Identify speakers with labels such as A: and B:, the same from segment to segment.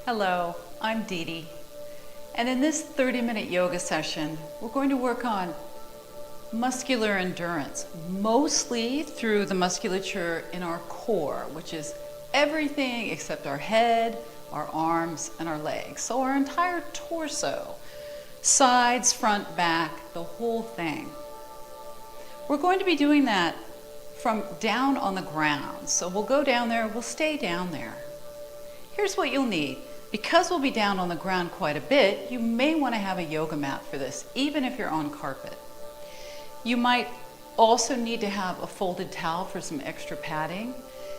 A: Hello, I'm DeDe, and in this 30-minute yoga session, we're going to work on muscular endurance, mostly through the musculature in our core, which is everything except our head, our arms, and our legs. So our entire torso, sides, front, back, the whole thing. We're going to be doing that from down on the ground. So we'll go down there, we'll stay down there. Here's what you'll need. Because we'll be down on the ground quite a bit, you may want to have a yoga mat for this, even if you're on carpet. You might also need to have a folded towel for some extra padding.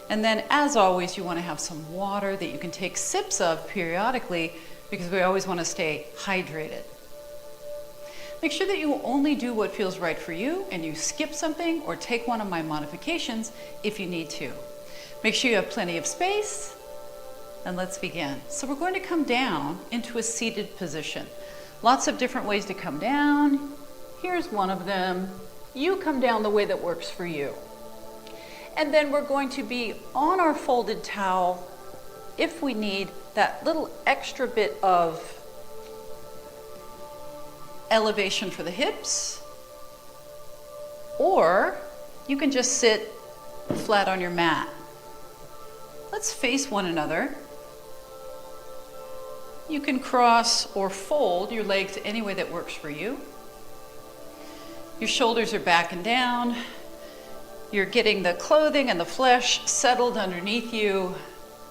A: And then, as always, you want to have some water that you can take sips of periodically, because we always want to stay hydrated. Make sure that you only do what feels right for you, and you skip something or take one of my modifications if you need to. Make sure you have plenty of space. And let's begin. So we're going to come down into a seated position. Lots of different ways to come down. Here's one of them. You come down the way that works for you. And then we're going to be on our folded towel if we need that little extra bit of elevation for the hips. Or you can just sit flat on your mat. Let's face one another. You can cross or fold your legs any way that works for you. Your shoulders are back and down. You're getting the clothing and the flesh settled underneath you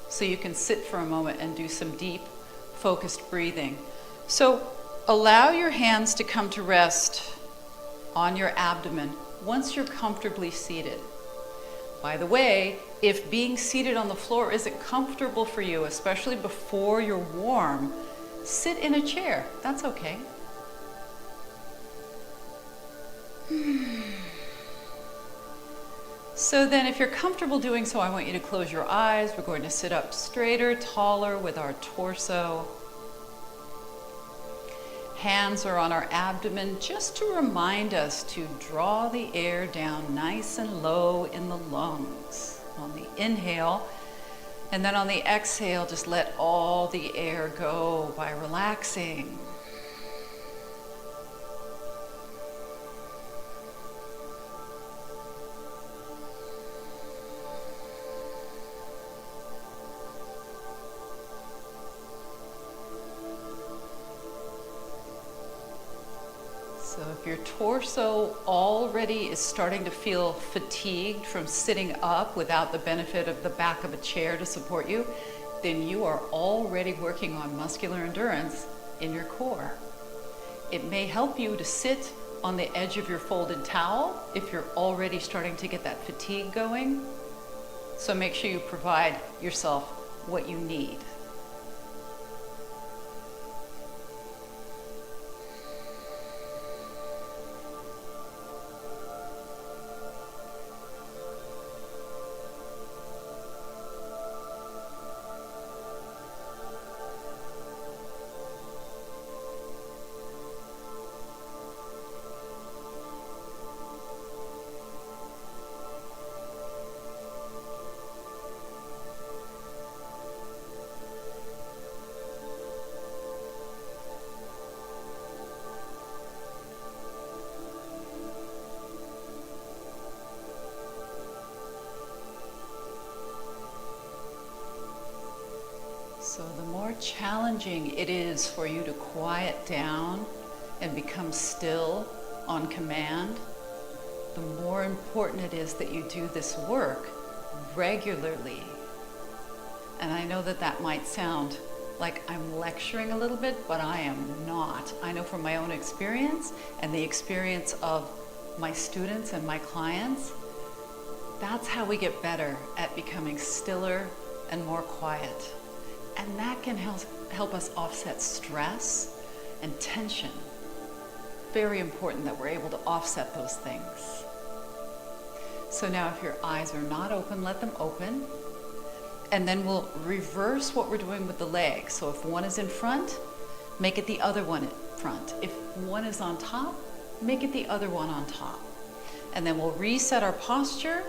A: so you can sit for a moment and do some deep, focused breathing. So allow your hands to come to rest on your abdomen once you're comfortably seated. By the way, if being seated on the floor isn't comfortable for you, especially before you're warm, sit in a chair. That's okay. So then if you're comfortable doing so, I want you to close your eyes. We're going to sit up straighter, taller with our torso. Hands are on our abdomen just to remind us to draw the air down nice and low in the lungs on the inhale. And then on the exhale, just let all the air go by relaxing. So if your torso already is starting to feel fatigued from sitting up without the benefit of the back of a chair to support you, then you are already working on muscular endurance in your core. It may help you to sit on the edge of your folded towel if you're already starting to get that fatigue going. So make sure you provide yourself what you need. So the more challenging it is for you to quiet down and become still on command, the more important it is that you do this work regularly. And I know that that might sound like I'm lecturing a little bit, but I am not. I know from my own experience and the experience of my students and my clients, that's how we get better at becoming stiller and more quiet. And that can help us offset stress and tension. Very important that we're able to offset those things. So now if your eyes are not open, let them open. And then we'll reverse what we're doing with the legs. So if one is in front, make it the other one in front. If one is on top, make it the other one on top. And then we'll reset our posture.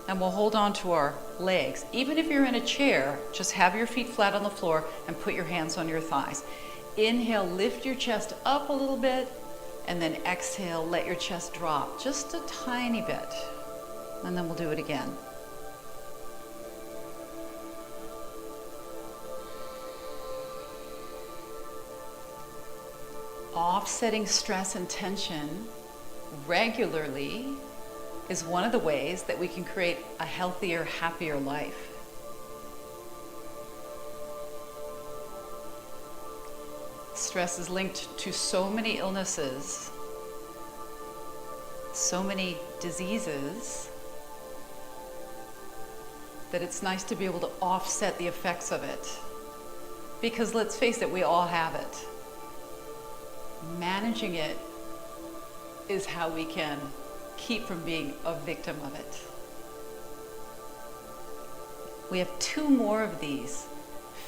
A: And we'll hold on to our legs. Even if you're in a chair, just have your feet flat on the floor and put your hands on your thighs. Inhale, lift your chest up a little bit, and then exhale, let your chest drop just a tiny bit. And then we'll do it again. Offsetting stress and tension regularly is one of the ways that we can create a healthier, happier life. Stress is linked to so many illnesses, so many diseases, that it's nice to be able to offset the effects of it. Because let's face it, we all have it. Managing it is how we can keep from being a victim of it. We have 2 more of these.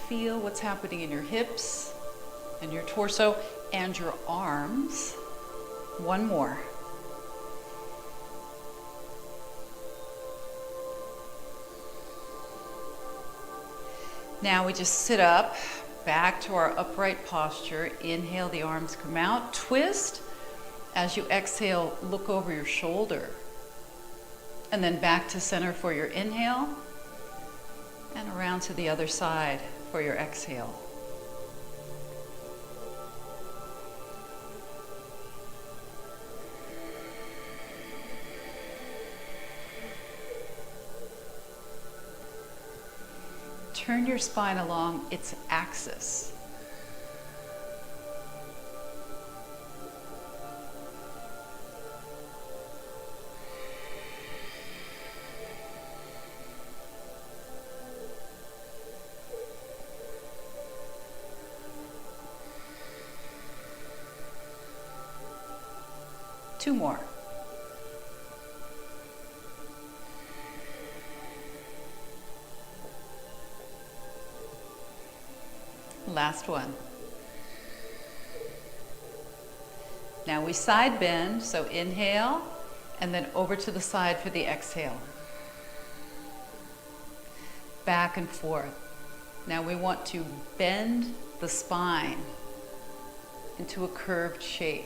A: Feel what's happening in your hips and your torso and your arms. 1 more. Now we just sit up, back to our upright posture. Inhale, the arms come out. Twist. As you exhale, look over your shoulder. And then back to center for your inhale. And around to the other side for your exhale. Turn your spine along its axis. Two more. Last one. Now we side bend, so inhale, and then over to the side for the exhale. Back and forth. Now we want to bend the spine into a curved shape.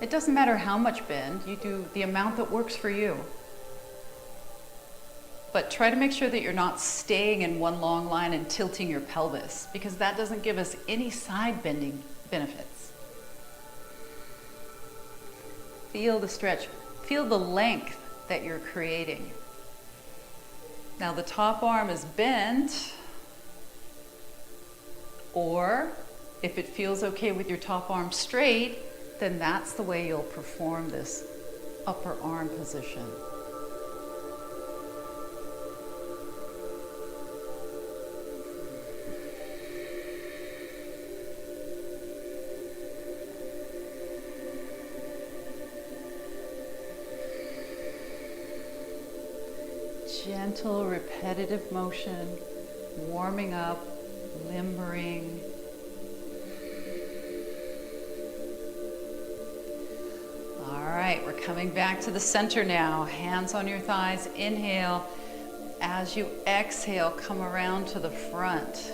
A: It doesn't matter how much bend, you do the amount that works for you. But try to make sure that you're not staying in one long line and tilting your pelvis, because that doesn't give us any side bending benefits. Feel the stretch, feel the length that you're creating. Now the top arm is bent, or if it feels okay with your top arm straight, then that's the way you'll perform this upper arm position. Gentle, repetitive motion, warming up, limbering. All right, we're coming back to the center now. Hands on your thighs, inhale. As you exhale, come around to the front.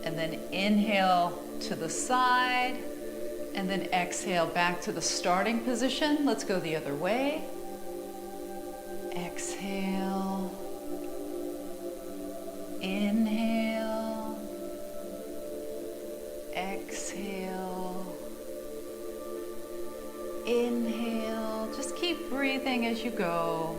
A: And then inhale to the side. And then exhale back to the starting position. Let's go the other way. Exhale, inhale, exhale, inhale. Just keep breathing as you go.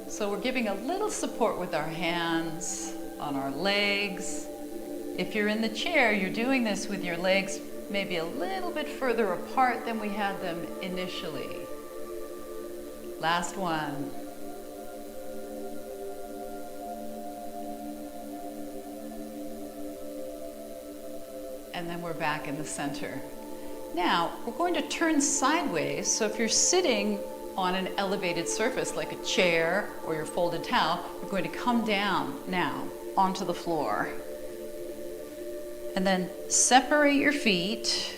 A: So we're giving a little support with our hands on our legs. If you're in the chair, you're doing this with your legs maybe a little bit further apart than we had them initially. Last one. And then we're back in the center. Now, we're going to turn sideways, so if you're sitting on an elevated surface like a chair or your folded towel, you're going to come down now onto the floor. And then separate your feet,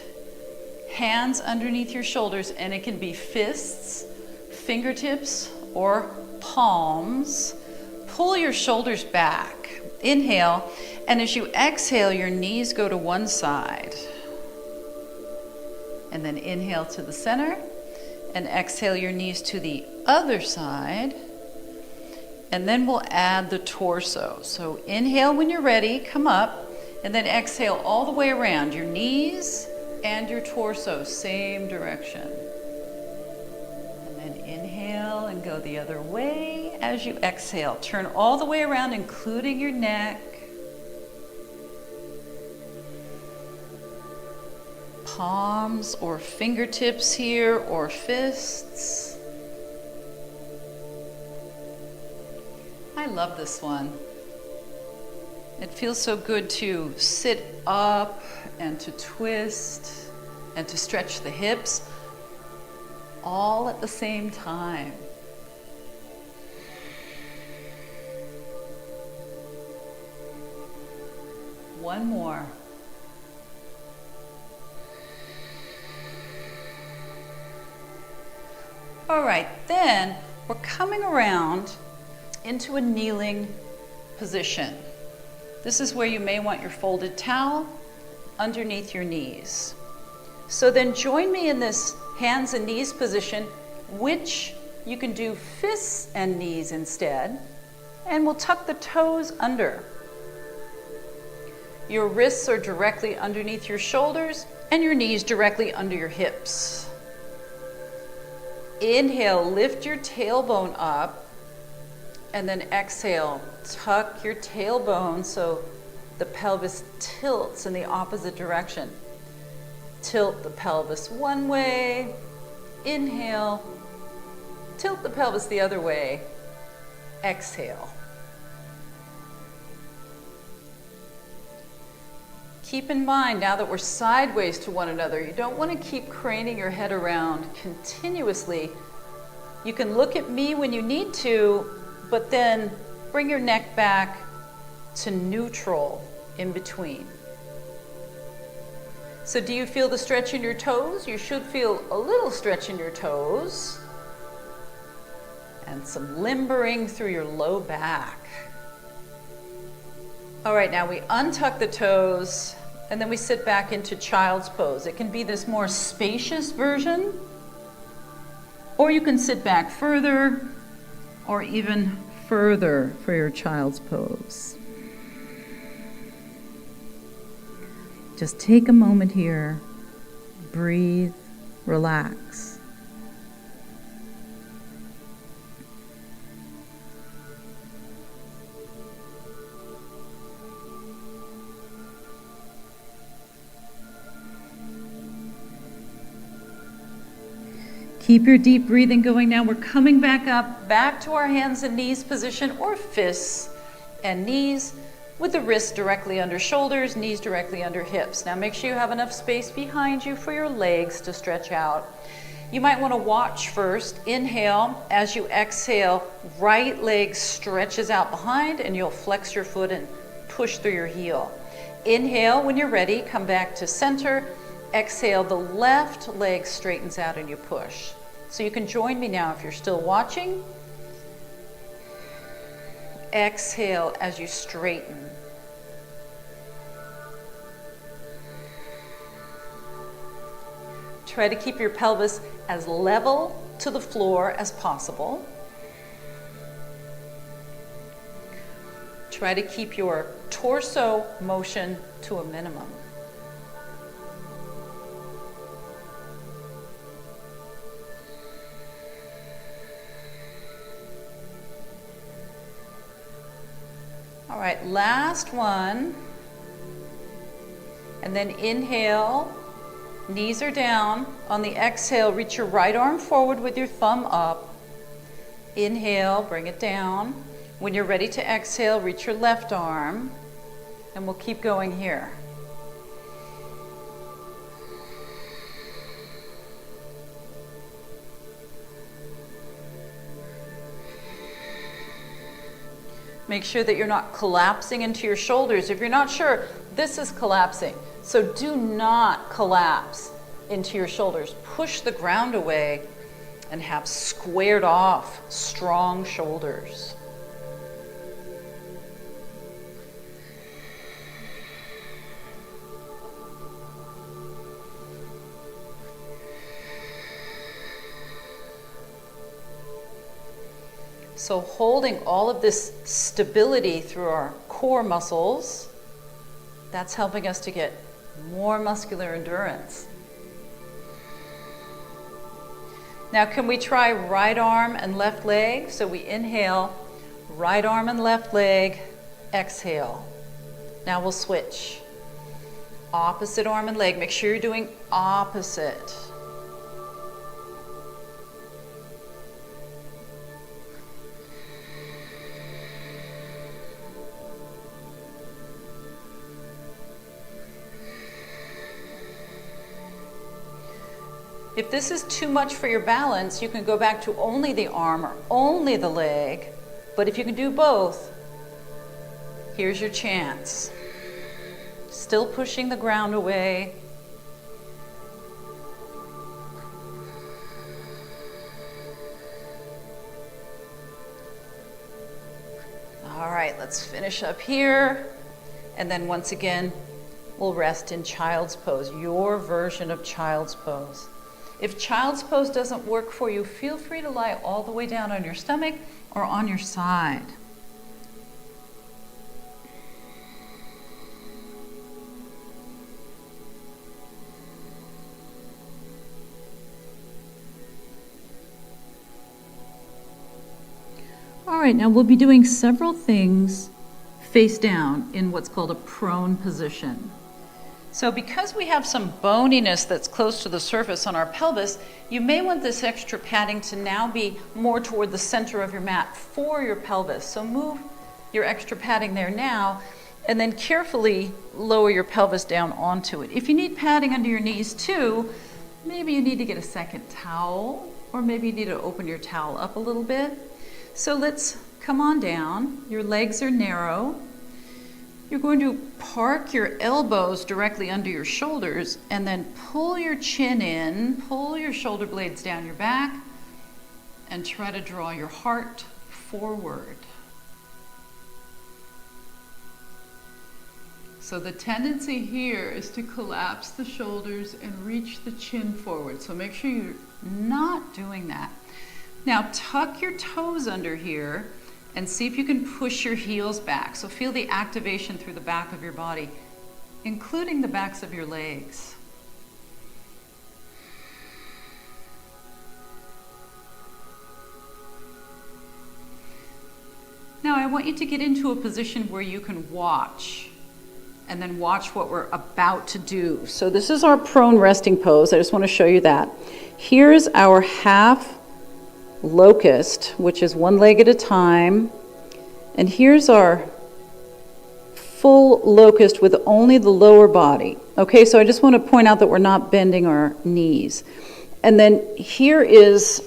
A: Hands underneath your shoulders, and it can be fists, fingertips, or palms. Pull your shoulders back. Inhale, and as you exhale, your knees go to one side. And then inhale to the center, and exhale your knees to the other side. And then we'll add the torso. So inhale when you're ready, come up, and then exhale all the way around. Your knees and your torso, same direction. And then inhale and go the other way as you exhale. Turn all the way around, including your neck. Palms or fingertips here, or fists. I love this one. It feels so good to sit up and to twist and to stretch the hips all at the same time. One more. All right, then we're coming around into a kneeling position. This is where you may want your folded towel underneath your knees. So then join me in this hands and knees position, which you can do fists and knees instead, and we'll tuck the toes under. Your wrists are directly underneath your shoulders and your knees directly under your hips. Inhale, lift your tailbone up. And then exhale, tuck your tailbone so the pelvis tilts in the opposite direction. Tilt the pelvis one way, inhale, tilt the pelvis the other way, exhale. Keep in mind now that we're sideways to one another, you don't want to keep craning your head around continuously. You can look at me when you need to, but then bring your neck back to neutral in between. So do you feel the stretch in your toes? You should feel a little stretch in your toes and some limbering through your low back. All right, now we untuck the toes and then we sit back into child's pose. It can be this more spacious version, or you can sit back further or even further for your child's pose. Just take a moment here, breathe, relax. Keep your deep breathing going now. We're coming back up, back to our hands and knees position, or fists and knees, with the wrists directly under shoulders, knees directly under hips. Now make sure you have enough space behind you for your legs to stretch out. You might want to watch first. Inhale. As you exhale, right leg stretches out behind and you'll flex your foot and push through your heel. Inhale. When you're ready, come back to center. Exhale, the left leg straightens out and you push. So you can join me now if you're still watching. Exhale as you straighten. Try to keep your pelvis as level to the floor as possible. Try to keep your torso motion to a minimum. All right, last one. And then inhale, knees are down. On the exhale, reach your right arm forward with your thumb up. Inhale, bring it down. When you're ready to exhale, reach your left arm. And we'll keep going here. Make sure that you're not collapsing into your shoulders. If you're not sure, this is collapsing. So do not collapse into your shoulders. Push the ground away and have squared off, strong shoulders. So holding all of this stability through our core muscles, that's helping us to get more muscular endurance. Now can we try right arm and left leg? So we inhale, right arm and left leg, exhale. Now we'll switch. Opposite arm and leg, make sure you're doing opposite. If this is too much for your balance, you can go back to only the arm or only the leg. But if you can do both, here's your chance. Still pushing the ground away. All right, let's finish up here. And then once again, we'll rest in child's pose, your version of child's pose. If child's pose doesn't work for you, feel free to lie all the way down on your stomach or on your side. All right, now we'll be doing several things face down in what's called a prone position. So because we have some boniness that's close to the surface on our pelvis, you may want this extra padding to now be more toward the center of your mat for your pelvis. So move your extra padding there now, and then carefully lower your pelvis down onto it. If you need padding under your knees too, maybe you need to get a second towel, or maybe you need to open your towel up a little bit. So let's come on down. Your legs are narrow. You're going to park your elbows directly under your shoulders and then pull your chin in, pull your shoulder blades down your back, and try to draw your heart forward. So the tendency here is to collapse the shoulders and reach the chin forward. So make sure you're not doing that. Now tuck your toes under here and see if you can push your heels back. So feel the activation through the back of your body, including the backs of your legs. Now I want you to get into a position where you can watch, and then watch what we're about to do. So this is our prone resting pose. I just want to show you that. Here's our half locust, which is one leg at a time, and here's our full locust with only the lower body. Okay, so I just want to point out that we're not bending our knees. And then here is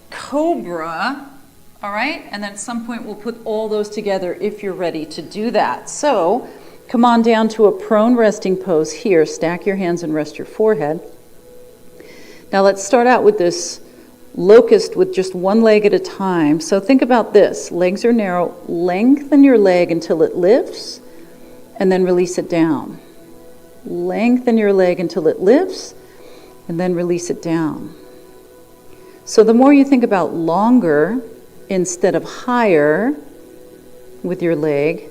A: Cobra, all right, and then at some point we'll put all those together if you're ready to do that. So come on down to a prone resting pose here. Stack your hands and rest your forehead. Now let's start out with this locust with just one leg at a time. So think about this. Legs are narrow. Lengthen your leg until it lifts, and then release it down. Lengthen your leg until it lifts, and then release it down. So the more you think about longer instead of higher with your leg,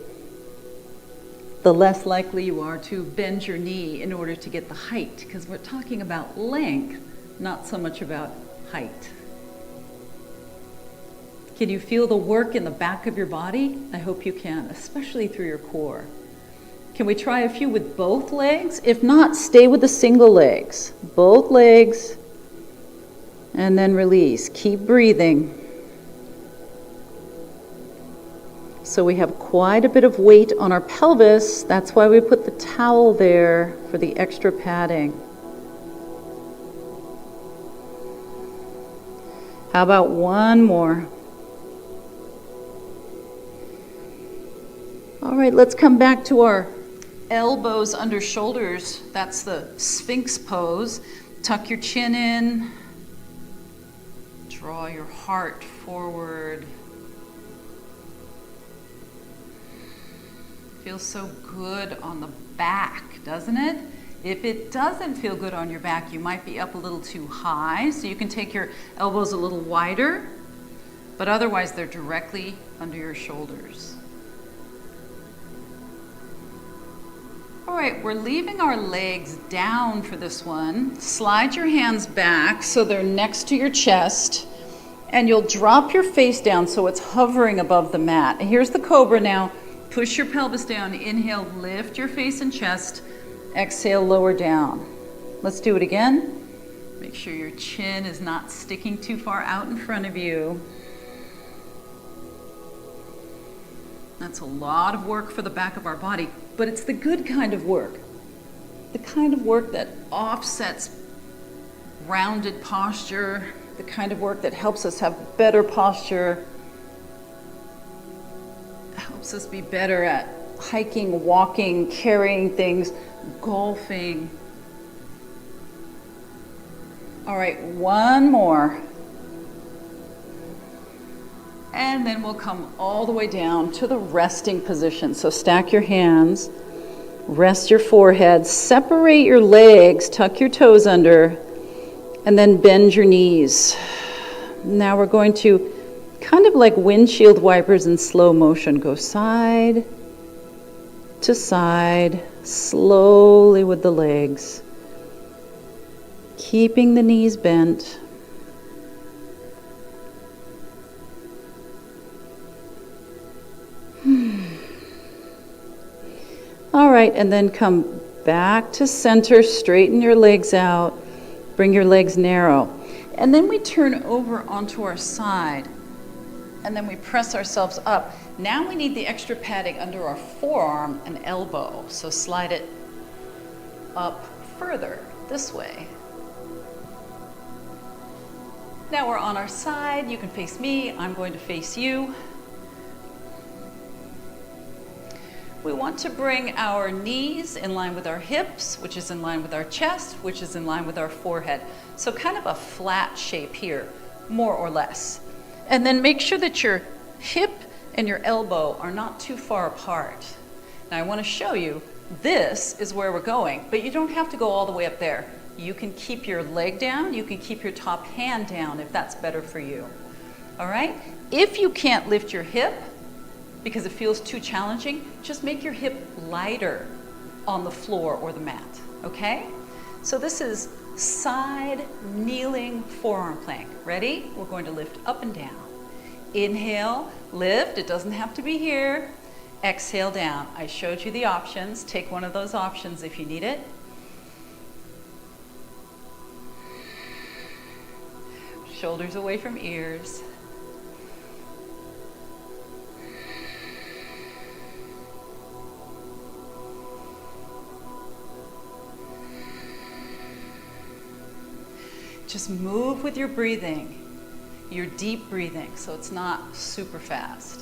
A: the less likely you are to bend your knee in order to get the height, because we're talking about length, not so much about height. Can you feel the work in the back of your body? I hope you can, especially through your core. Can we try a few with both legs? If not, stay with the single legs. Both legs, and then release. Keep breathing. So we have quite a bit of weight on our pelvis. That's why we put the towel there for the extra padding. How about one more? All right, let's come back to our elbows under shoulders. That's the Sphinx pose. Tuck your chin in. Draw your heart forward. Feels so good on the back, doesn't it? If it doesn't feel good on your back, you might be up a little too high, so you can take your elbows a little wider, but otherwise they're directly under your shoulders. All right, we're leaving our legs down for this one. Slide your hands back so they're next to your chest, and you'll drop your face down so it's hovering above the mat. And here's the Cobra now. Push your pelvis down. Inhale, lift your face and chest. Exhale, lower down. Let's do it again. Make sure your chin is not sticking too far out in front of you. That's a lot of work for the back of our body, but it's the good kind of work. The kind of work that offsets rounded posture, the kind of work that helps us have better posture, helps us be better at hiking, walking, carrying things, golfing. All right, one more. And then we'll come all the way down to the resting position. So stack your hands, rest your forehead, separate your legs, tuck your toes under, and then bend your knees. Now we're going to, kind of like windshield wipers in slow motion, go side to side, slowly with the legs, keeping the knees bent. All right, and then come back to center, straighten your legs out, bring your legs narrow. And then we turn over onto our side, and then we press ourselves up. Now we need the extra padding under our forearm and elbow, so slide it up further this way. Now we're on our side. You can face me, I'm going to face you. We want to bring our knees in line with our hips, which is in line with our chest, which is in line with our forehead. So kind of a flat shape here, more or less. And then make sure that your hip and your elbow are not too far apart. Now I want to show you, this is where we're going, but you don't have to go all the way up there. You can keep your leg down, you can keep your top hand down if that's better for you. All right? If you can't lift your hip, because it feels too challenging, just make your hip lighter on the floor or the mat, okay? So this is side kneeling forearm plank. Ready? We're going to lift up and down. Inhale, lift, it doesn't have to be here. Exhale down. I showed you the options. Take one of those options if you need it. Shoulders away from ears. Just move with your breathing, your deep breathing, so it's not super fast.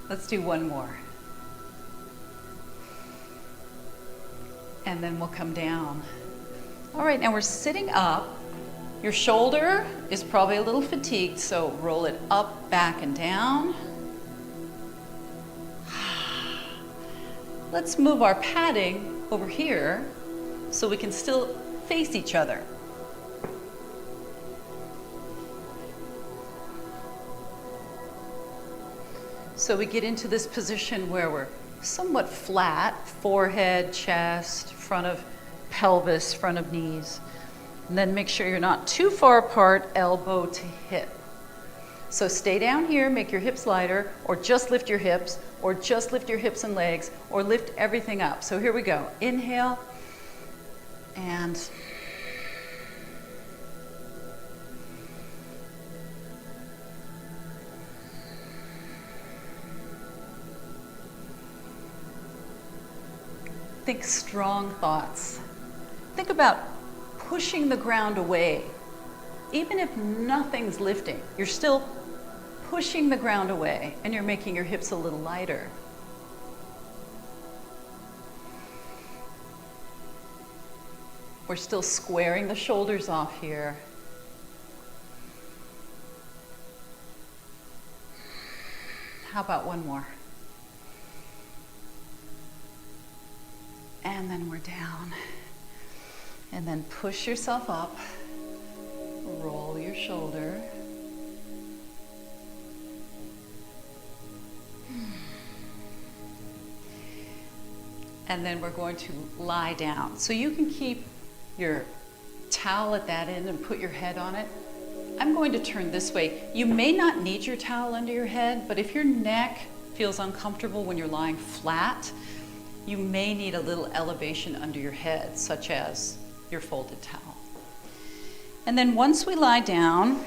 A: Let's do one more. And then we'll come down. All right, now we're sitting up. Your shoulder is probably a little fatigued, so roll it up, back, and down. Let's move our padding over here so we can still face each other. So we get into this position where we're somewhat flat, forehead, chest, front of pelvis, front of knees. And then make sure you're not too far apart, elbow to hip. So stay down here, make your hips lighter, or just lift your hips, or just lift your hips and legs, or lift everything up. So here we go. Inhale, and think strong thoughts. Think about pushing the ground away. Even if nothing's lifting, you're still pushing the ground away and you're making your hips a little lighter. We're still squaring the shoulders off here. How about one more? And then we're down. And then push yourself up. Roll your shoulder. And then we're going to lie down. So you can keep your towel at that end and put your head on it. I'm going to turn this way. You may not need your towel under your head, but if your neck feels uncomfortable when you're lying flat, you may need a little elevation under your head, such as your folded towel. And then once we lie down,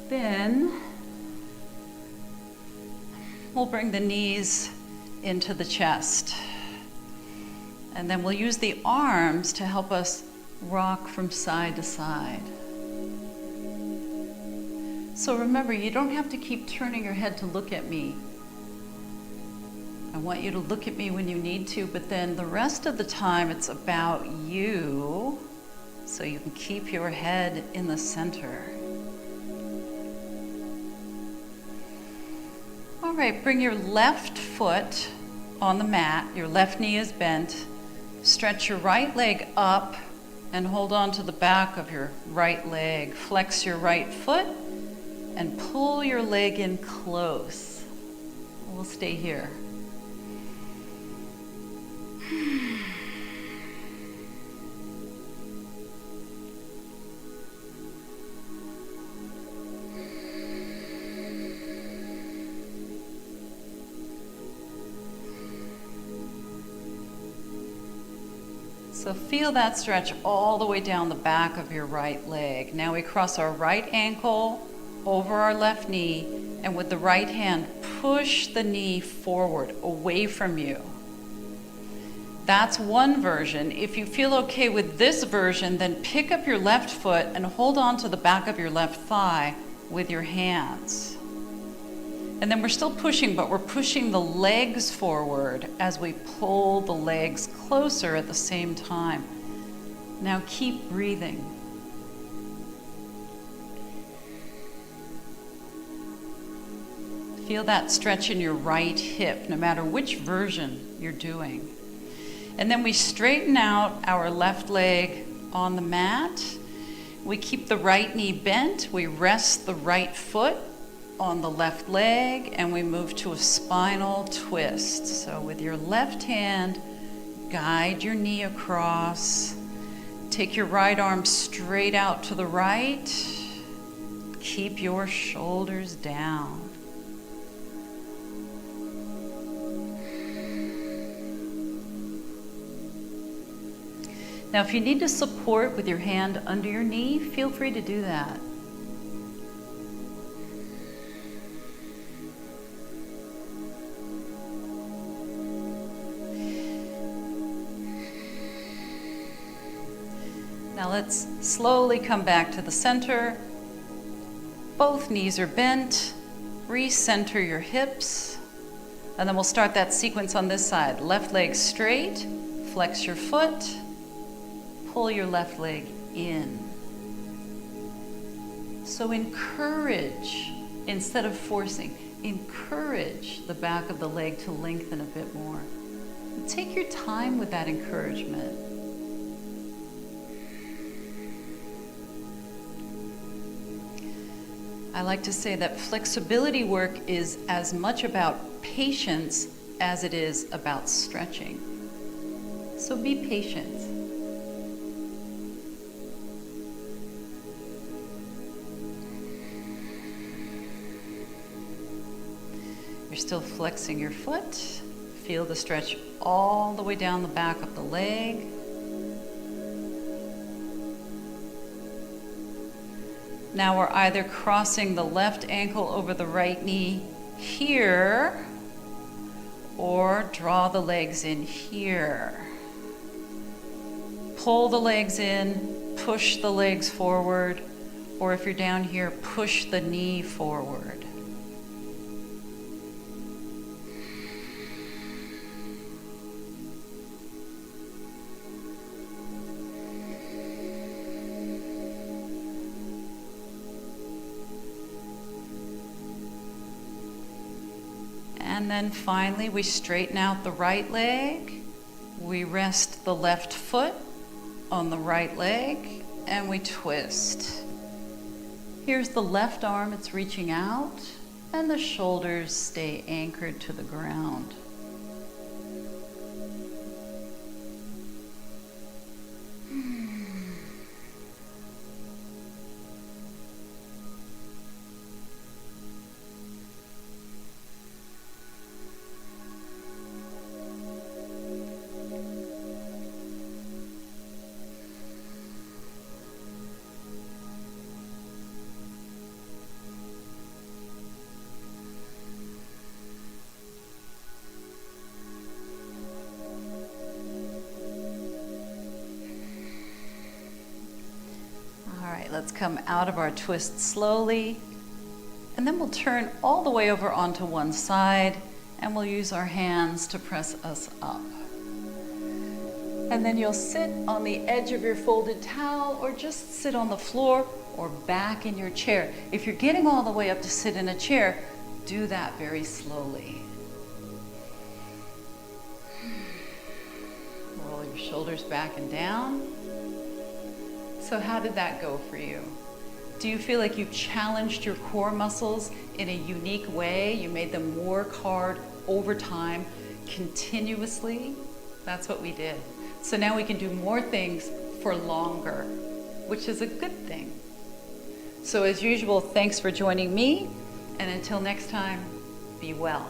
A: then we'll bring the knees into the chest. And then we'll use the arms to help us rock from side to side. So remember, you don't have to keep turning your head to look at me. I want you to look at me when you need to, but then the rest of the time it's about you, so you can keep your head in the center. All right, bring your left foot on the mat, your left knee is bent. Stretch your right leg up and hold on to the back of your right leg. Flex your right foot and pull your leg in close. We'll stay here. So feel that stretch all the way down the back of your right leg. Now we cross our right ankle over our left knee, and with the right hand, push the knee forward, away from you. That's one version. If you feel okay with this version, then pick up your left foot and hold on to the back of your left thigh with your hands. And then we're still pushing, but we're pushing the legs forward as we pull the legs closer at the same time. Now keep breathing. Feel that stretch in your right hip, no matter which version you're doing. And then we straighten out our left leg on the mat. We keep the right knee bent. We rest the right foot on the left leg, and we move to a spinal twist. So with your left hand, guide your knee across. Take your right arm straight out to the right. Keep your shoulders down. Now, if you need to support with your hand under your knee, feel free to do that. Now let's slowly come back to the center. Both knees are bent. Recenter your hips. And then we'll start that sequence on this side. Left leg straight, flex your foot, pull your left leg in. So encourage, instead of forcing, encourage the back of the leg to lengthen a bit more. Take your time with that encouragement. I like to say that flexibility work is as much about patience as it is about stretching. So be patient. You're still flexing your foot. Feel the stretch all the way down the back of the leg. Now we're either crossing the left ankle over the right knee here, or draw the legs in here. Pull the legs in, push the legs forward, Or if you're down here, push the knee forward. And then finally, we straighten out the right leg. We rest the left foot on the right leg, and we twist. Here's the left arm, it's reaching out, and the shoulders stay anchored to the ground. Let's come out of our twist slowly, and then we'll turn all the way over onto one side, and we'll use our hands to press us up. And then you'll sit on the edge of your folded towel, or just sit on the floor or back in your chair. If you're getting all the way up to sit in a chair, do that very slowly. Roll your shoulders back and down. So how did that go for you? Do you feel like you challenged your core muscles in a unique way? You made them work hard over time, continuously? That's what we did. So now we can do more things for longer, which is a good thing. So as usual, thanks for joining me, and until next time, be well.